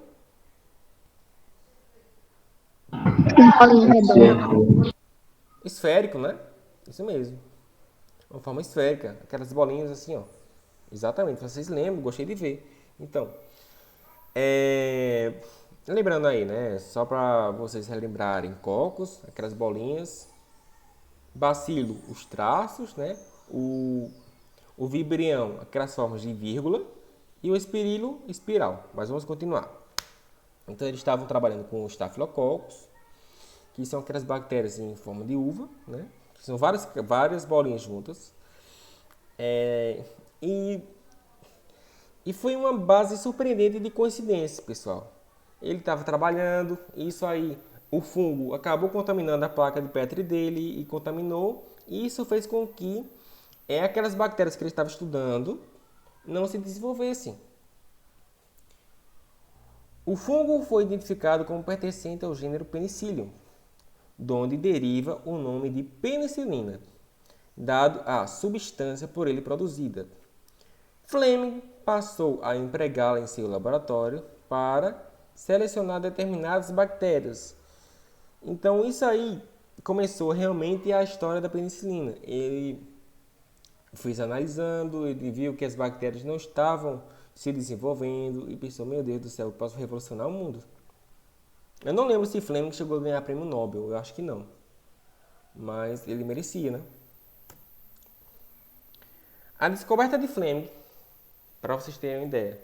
Bolinha redonda. Esférico, né? Isso mesmo. Uma forma esférica, aquelas bolinhas assim, ó. Exatamente, vocês lembram, gostei de ver. Então, lembrando aí, né? Só para vocês relembrarem, cocos, aquelas bolinhas, bacilo, os traços, né? O vibrião, aquelas formas de vírgula, e o espirilo, espiral. Mas vamos continuar. Então, eles estavam trabalhando com os Staphylococcus, que são aquelas bactérias em forma de uva, né? São várias bolinhas juntas. E foi uma base surpreendente de coincidência, pessoal. Ele estava trabalhando, e isso aí, o fungo acabou contaminando a placa de Petri dele e contaminou. E isso fez com que aquelas bactérias que ele estava estudando não se desenvolvessem. O fungo foi identificado como pertencente ao gênero Penicillium, de onde deriva o nome de penicilina, dado à substância por ele produzida. Fleming passou a empregá-la em seu laboratório para selecionar determinadas bactérias. Então, isso aí começou realmente a história da penicilina. Ele foi analisando, ele viu que as bactérias não estavam se desenvolvendo e pensou, meu Deus do céu, eu posso revolucionar o mundo. Eu não lembro se Fleming chegou a ganhar prêmio Nobel, eu acho que não. Mas ele merecia, né? A descoberta de Fleming, para vocês terem uma ideia,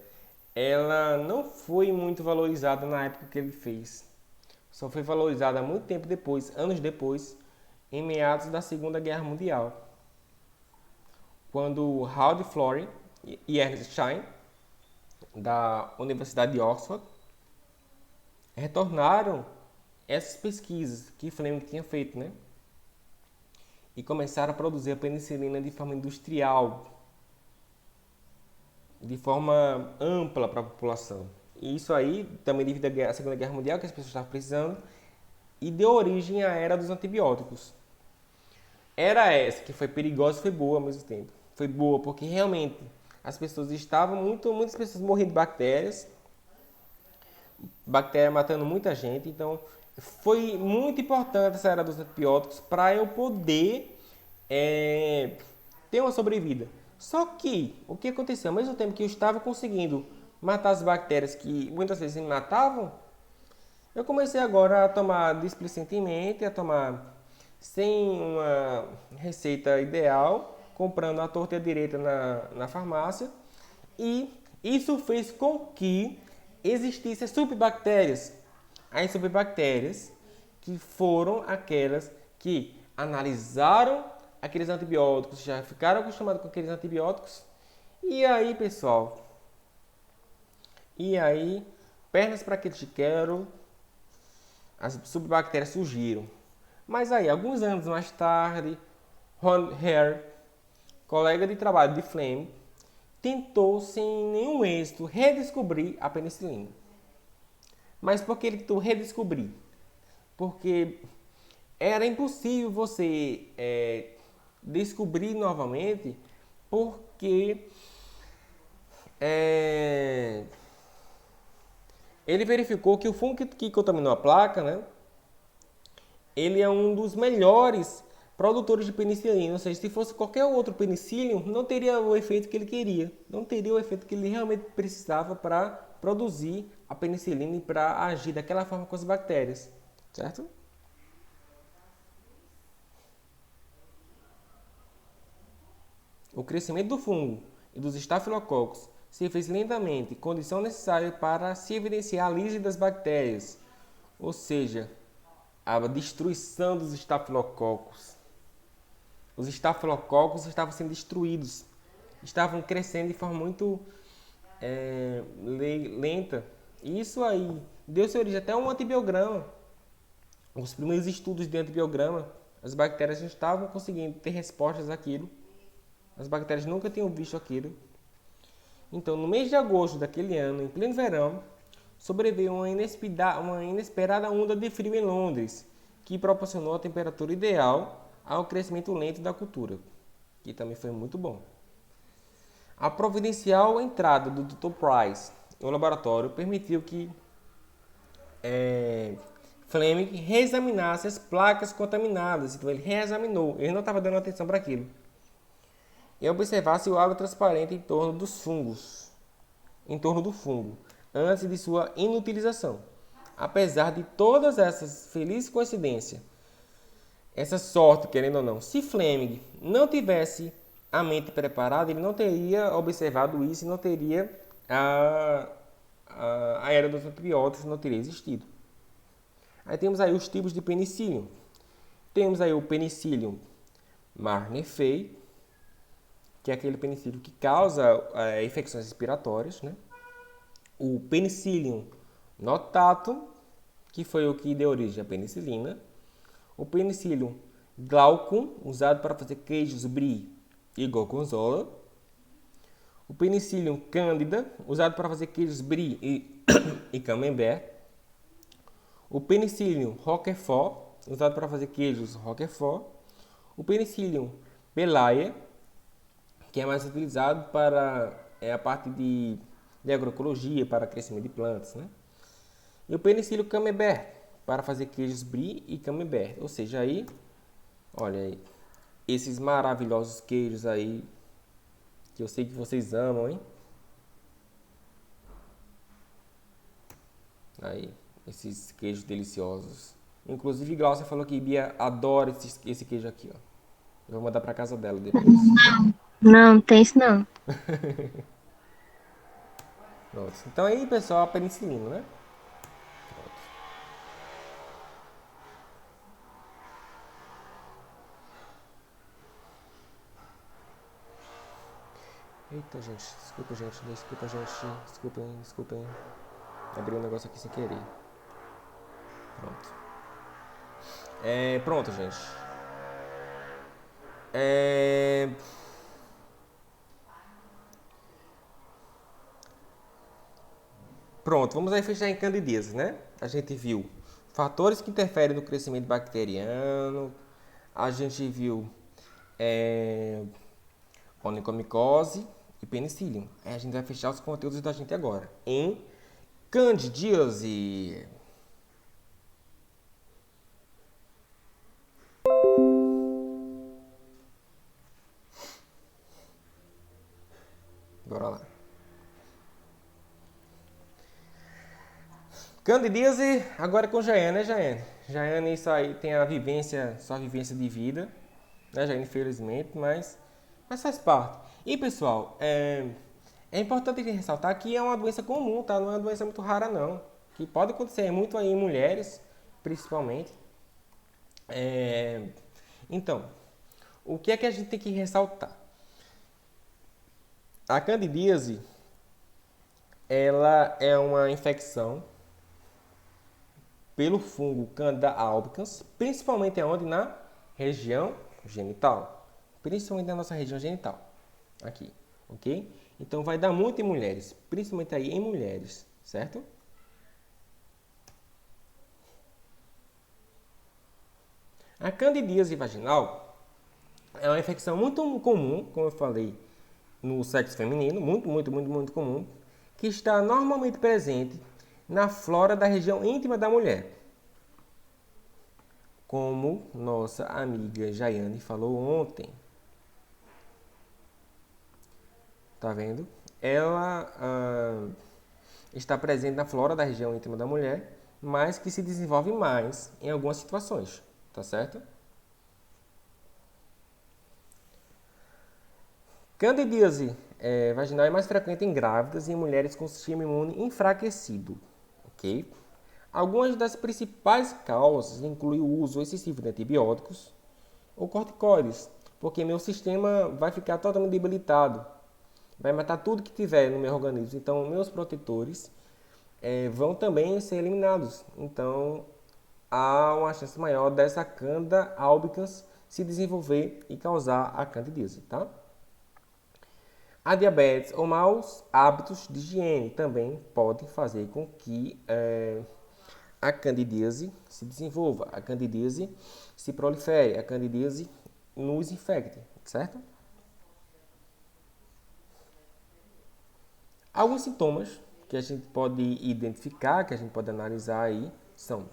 ela não foi muito valorizada na época que ele fez. Só foi valorizada muito tempo depois, anos depois, em meados da Segunda Guerra Mundial, quando Howard Florey e Ernest Schein, da Universidade de Oxford, retornaram essas pesquisas que Fleming tinha feito, né? E começaram a produzir a penicilina de forma industrial. de forma ampla para a população. E isso aí, também devido à Segunda Guerra Mundial, que as pessoas estavam precisando, e deu origem à era dos antibióticos. Era essa que foi perigosa e foi boa ao mesmo tempo. Foi boa porque realmente as pessoas estavam muitas pessoas morrendo de bactéria matando muita gente. Então foi muito importante essa era dos antibióticos para eu poder ter uma sobrevida. Só que o que aconteceu? Ao mesmo tempo que eu estava conseguindo matar as bactérias que muitas vezes me matavam, eu comecei agora a tomar displicentemente, a tomar sem uma receita ideal, comprando a torta e a direita na farmácia. E isso fez com que existissem subbactérias. As subbactérias que foram aquelas que analisaram aqueles antibióticos, já ficaram acostumados com aqueles antibióticos. E aí, pessoal, pernas para aqueles que quero, as subbactérias surgiram. Mas aí, alguns anos mais tarde, Ron Hare, colega de trabalho de Fleming, tentou sem nenhum êxito redescobrir a penicilina. Mas por que ele tentou redescobrir? Porque era impossível você descobrir novamente, porque ele verificou que o fungo que contaminou a placa, né, ele é um dos melhores produtores de penicilina. Ou seja, se fosse qualquer outro penicillium, não teria o efeito que ele queria. Não teria o efeito que ele realmente precisava para produzir a penicilina e para agir daquela forma com as bactérias. Certo? O crescimento do fungo e dos estafilococos se fez lentamente, condição necessária para se evidenciar a lise das bactérias, ou seja, a destruição dos estafilococos. Os estafilococos estavam sendo destruídos, estavam crescendo de forma muito lenta. E isso aí deu-se origem até a um antibiograma. Os primeiros estudos de antibiograma, as bactérias não estavam conseguindo ter respostas àquilo. As bactérias nunca tinham visto aquilo. Então, no mês de agosto daquele ano, em pleno verão, sobreveio uma inesperada onda de frio em Londres, que proporcionou a temperatura ideal ao crescimento lento da cultura, que também foi muito bom. A providencial entrada do Dr. Price no laboratório permitiu que Fleming reexaminasse as placas contaminadas. Então, ele reexaminou, ele não estava dando atenção para aquilo. E observasse o halo transparente em torno dos fungos, em torno do fungo, antes de sua inutilização. Apesar de todas essas felizes coincidências, essa sorte, querendo ou não, se Fleming não tivesse a mente preparada, ele não teria observado isso e não teria a era dos antibióticos, não teria existido. Aí temos aí os tipos de penicillium. Temos aí o penicillium Marneferi, que é aquele penicílio que causa infecções respiratórias, né? O penicillium notatum, que foi o que deu origem à penicilina. O penicillium glaucum, usado para fazer queijos brie e gorgonzola. O penicillium candida, usado para fazer queijos brie e camembert. O penicillium roquefort, usado para fazer queijos roquefort. O penicillium belaia, que é mais utilizado para a parte de agroecologia, para crescimento de plantas, né? E o penicillium camembert, para fazer queijos brie e camembert. Ou seja, aí, olha aí, esses maravilhosos queijos aí, que eu sei que vocês amam, hein? Aí, esses queijos deliciosos. Inclusive, Glaucia falou que Bia adora esse queijo aqui, ó. Eu vou mandar para casa dela depois. Não, tem isso não. Pronto. Então aí, pessoal, a penicilina, né? Pronto. Eita, gente. Desculpa, gente. Desculpa, gente. Desculpem. Abri um negócio aqui sem querer. Pronto. Pronto, gente. Pronto, vamos aí fechar em candidíase, né? A gente viu fatores que interferem no crescimento bacteriano, a gente viu onicomicose e penicillium. Aí a gente vai fechar os conteúdos da gente agora em candidíase. Bora lá. Candidíase, agora com Jaiane, né, Jaiane? Jaiane, isso aí tem a vivência, sua vivência de vida, né, Jaiane, infelizmente, mas faz parte. E, pessoal, é importante ressaltar que é uma doença comum, tá? Não é uma doença muito rara, não. Que pode acontecer muito aí em mulheres, principalmente. Então, o que é que a gente tem que ressaltar? A candidíase, ela é uma infecção pelo fungo Candida albicans, principalmente aonde? Na região genital. Principalmente na nossa região genital. Aqui, ok? Então vai dar muito em mulheres, principalmente aí em mulheres, certo? A candidíase vaginal é uma infecção muito comum, como eu falei, no sexo feminino, muito comum, que está normalmente presente na flora da região íntima da mulher. Como nossa amiga Jaiane falou ontem. Tá vendo? Ela está presente na flora da região íntima da mulher, mas que se desenvolve mais em algumas situações. Tá certo? Candidíase vaginal é mais frequente em grávidas e em mulheres com sistema imune enfraquecido. Ok? Algumas das principais causas incluem o uso excessivo de antibióticos ou corticoides, porque meu sistema vai ficar totalmente debilitado. Vai matar tudo que tiver no meu organismo. Então, meus protetores vão também ser eliminados. Então, há uma chance maior dessa Candida albicans se desenvolver e causar a candidíase, tá? A diabetes ou maus hábitos de higiene também podem fazer com que a candidíase se desenvolva, a candidíase se prolifere, a candidíase nos infecte, certo? Alguns sintomas que a gente pode identificar, que a gente pode analisar aí, são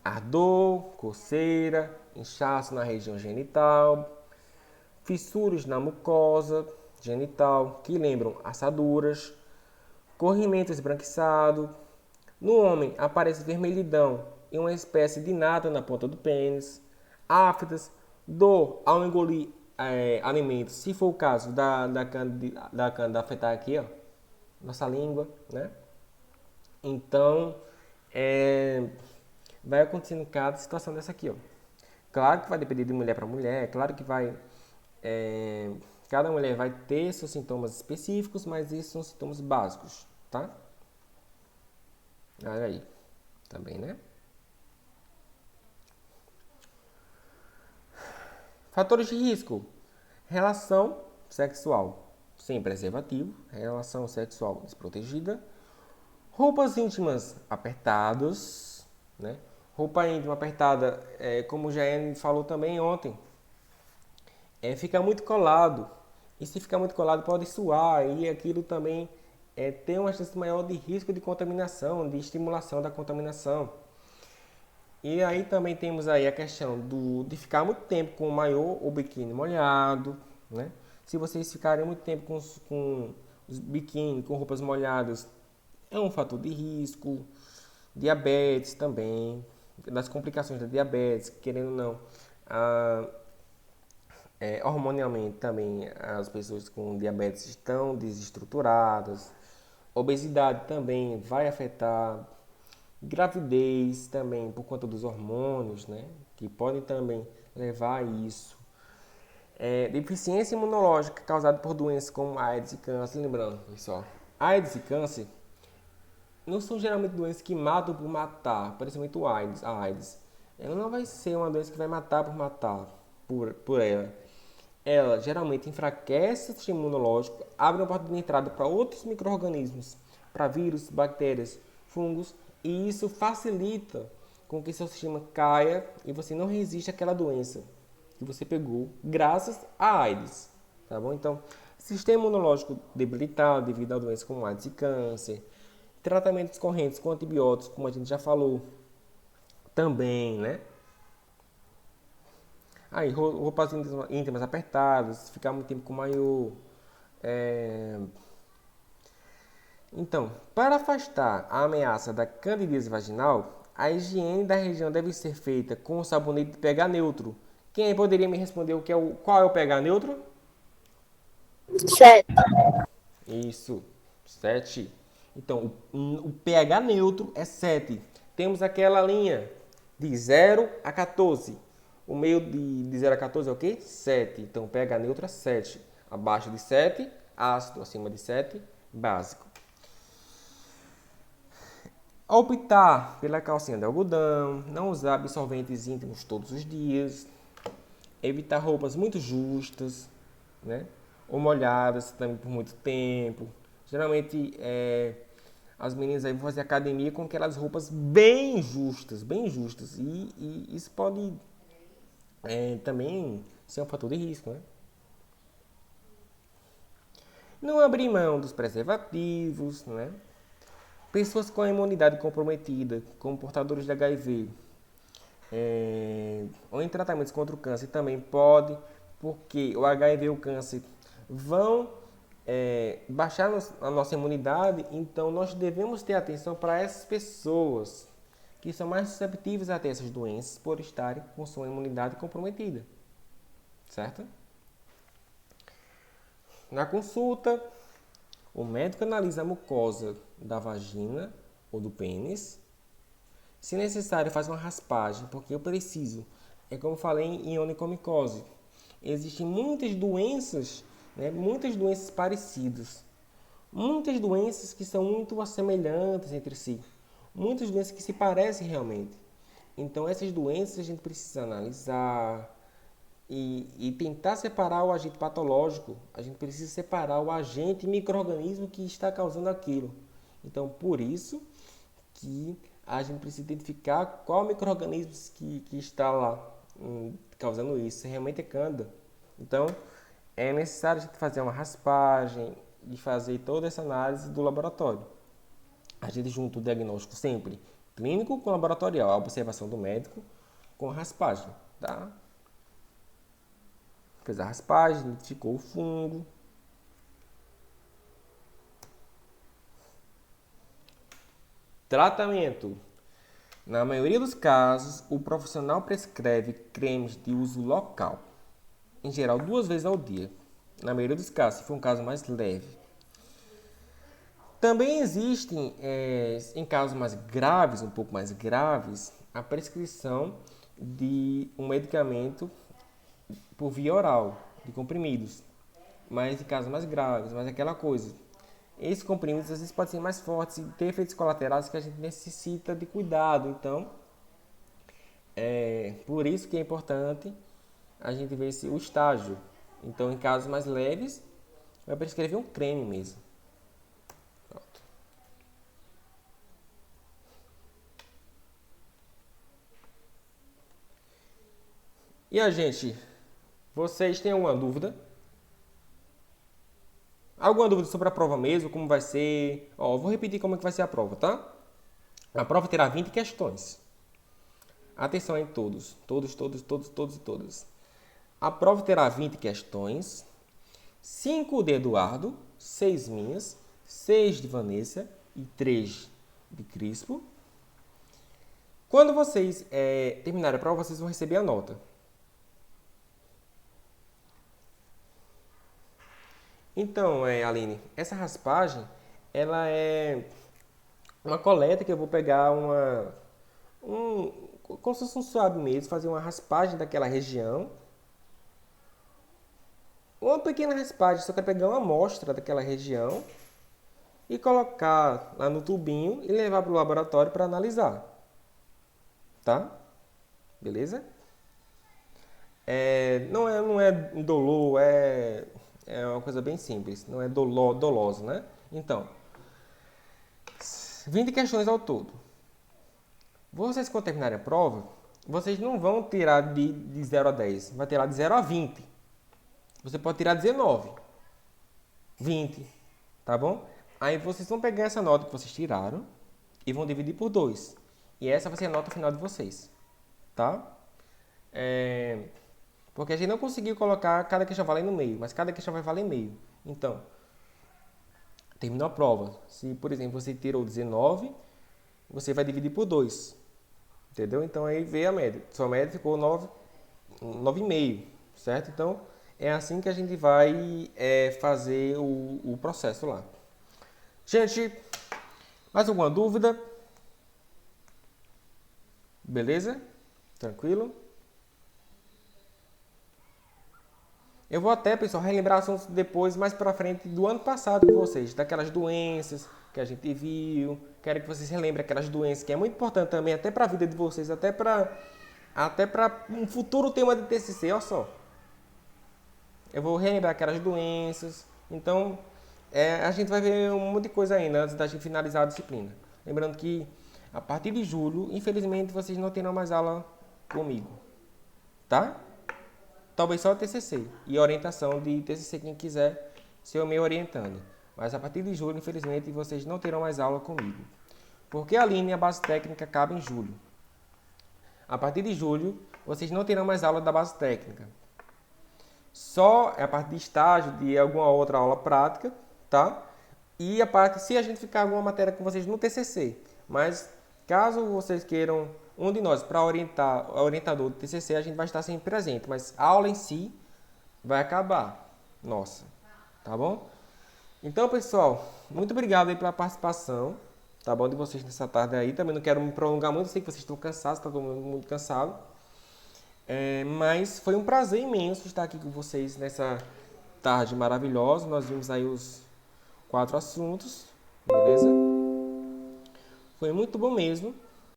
ardor, coceira, inchaço na região genital, fissuras na mucosa genital, que lembram assaduras, corrimento esbranquiçado. No homem, aparece vermelhidão e uma espécie de nata na ponta do pênis, aftas, dor ao engolir alimentos, se for o caso da cândida afetar aqui, ó, nossa língua, né? Então, vai acontecendo cada situação dessa aqui, ó. Claro que vai depender de mulher para mulher, claro que vai... cada mulher vai ter seus sintomas específicos, mas esses são sintomas básicos, tá? Olha aí, também, né? Fatores de risco. Relação sexual sem preservativo, relação sexual desprotegida, roupas íntimas apertadas, né? Roupa íntima apertada, como o Jaene falou também ontem, fica muito colado. E se ficar muito colado pode suar e aquilo também tem uma chance maior de risco de contaminação, de estimulação da contaminação. E aí também temos aí a questão de ficar muito tempo com o maiô ou biquíni molhado, né? Se vocês ficarem muito tempo com os biquíni, com roupas molhadas, é um fator de risco. Diabetes também, das complicações da diabetes, querendo ou não. Hormonalmente também as pessoas com diabetes estão desestruturadas. Obesidade também vai afetar. Gravidez também por conta dos hormônios, né? Que podem também levar a isso. Deficiência imunológica causada por doenças como AIDS e câncer. Lembrando, pessoal, AIDS e câncer não são geralmente doenças que matam por matar, principalmente a AIDS. Ela não vai ser uma doença que vai matar por matar por ela. Ela geralmente enfraquece o sistema imunológico, abre uma porta de entrada para outros micro-organismos para vírus, bactérias, fungos, e isso facilita com que seu sistema caia e você não resista àquela doença que você pegou graças à AIDS, tá bom? Então, sistema imunológico debilitado devido a doenças como AIDS e câncer, tratamentos correntes com antibióticos, como a gente já falou, também, né? Aí, roupas íntimas apertadas, ficar muito tempo com maiô. Então, para afastar a ameaça da candidíase vaginal, a higiene da região deve ser feita com o sabonete de pH neutro. Quem poderia me responder qual é o pH neutro? 7. Isso, 7. Então, o pH neutro é 7. Temos aquela linha de 0 a 14. O meio de 0 a 14 é o quê? 7. Então, pH neutro é 7. Abaixo de 7, ácido. Acima de 7, básico. Optar pela calcinha de algodão. Não usar absorventes íntimos todos os dias. Evitar roupas muito justas, né? Ou molhadas também por muito tempo. Geralmente, as meninas aí vão fazer academia com aquelas roupas bem justas, bem justas. E isso pode também ser um fator de risco, né? Não abrir mão dos preservativos, né? Pessoas com a imunidade comprometida, como portadores de HIV, ou em tratamentos contra o câncer também pode, porque o HIV e o câncer vão baixar a nossa imunidade, então nós devemos ter atenção para essas pessoas que são mais susceptíveis a ter essas doenças por estarem com sua imunidade comprometida, certo? Na consulta, o médico analisa a mucosa da vagina ou do pênis. Se necessário, faz uma raspagem, porque eu preciso. É como eu falei em onicomicose. Existem muitas doenças, né, muitas doenças parecidas. Muitas doenças que são muito semelhantes entre si. Muitas doenças que se parecem realmente. Então, essas doenças a gente precisa analisar e tentar separar o agente patológico. A gente precisa separar o agente micro-organismo que está causando aquilo. Então, por isso que a gente precisa identificar qual micro-organismo que está lá causando isso. Se realmente é cândida. Então, é necessário a gente fazer uma raspagem e fazer toda essa análise do laboratório. A gente junta o diagnóstico sempre clínico com laboratorial, a observação do médico com a raspagem, tá? Fez a raspagem, identificou o fungo. Tratamento. Na maioria dos casos, o profissional prescreve cremes de uso local, em geral 2 vezes ao dia. Na maioria dos casos, se for um caso mais leve. Também existem, em casos mais graves, um pouco mais graves, a prescrição de um medicamento por via oral, de comprimidos. Mas em casos mais graves, mas aquela coisa. Esses comprimidos às vezes podem ser mais fortes e ter efeitos colaterais que a gente necessita de cuidado. Então, por isso que é importante a gente ver o estágio. Então, em casos mais leves, vai prescrever um creme mesmo. Pronto. E a gente, vocês têm alguma dúvida? Alguma dúvida sobre a prova mesmo? Como vai ser? Vou repetir como é que vai ser a prova, tá? A prova terá 20 questões. Atenção aí todos. Todos e todas. A prova terá 20 questões. 5 de Eduardo, 6 minhas, 6 de Vanessa e 3 de Crispo. Quando vocês terminarem a prova, vocês vão receber a nota. Então, Aline, essa raspagem, ela é uma coleta que eu vou pegar como se fosse um suave mesmo, fazer uma raspagem daquela região. Uma pequena raspagem, só quer pegar uma amostra daquela região e colocar lá no tubinho e levar para o laboratório para analisar. Tá? Beleza? Não é indolor, é uma coisa bem simples, não é doloso, né? Então, 20 questões ao todo. Vocês, quando terminarem a prova, vocês não vão tirar de 0 a 10, vai tirar de 0 a 20. Você pode tirar 19, 20, tá bom? Aí vocês vão pegar essa nota que vocês tiraram e vão dividir por 2. E essa vai ser a nota final de vocês, tá? Porque a gente não conseguiu colocar cada questão valer no meio, mas cada questão vai valer meio. Então, terminou a prova. Se, por exemplo, você tirou 19, você vai dividir por 2. Entendeu? Então, aí vê a média. Sua média ficou 9,5, certo? Então, é assim que a gente vai fazer o processo lá. Gente, mais alguma dúvida? Beleza? Tranquilo? Eu vou até, pessoal, relembrar assuntos depois, mais pra frente, do ano passado com vocês. Daquelas doenças que a gente viu. Quero que vocês relembrem aquelas doenças, que é muito importante também, até pra vida de vocês, até pra um futuro tema de TCC, olha só. Eu vou relembrar aquelas doenças. Então, a gente vai ver um monte de coisa ainda antes da gente finalizar a disciplina. Lembrando que, a partir de julho, infelizmente, vocês não terão mais aula comigo. Tá? Talvez só o TCC e orientação de TCC, quem quiser ser o meu orientando. Mas a partir de julho, infelizmente, vocês não terão mais aula comigo. Porque a linha base técnica acaba em julho. A partir de julho, vocês não terão mais aula da base técnica. Só a parte de estágio, de alguma outra aula prática, tá? E a parte, se a gente ficar alguma matéria com vocês no TCC. Mas, caso vocês queiram um de nós para orientar, o orientador do TCC, a gente vai estar sempre presente. Mas a aula em si vai acabar. Nossa, tá bom? Então, pessoal, muito obrigado aí pela participação, tá bom, de vocês nessa tarde aí. Também não quero me prolongar muito, sei que vocês estão cansados, está todo mundo muito cansado. Mas foi um prazer imenso estar aqui com vocês nessa tarde maravilhosa. Nós vimos aí os 4 assuntos, beleza? Foi muito bom mesmo.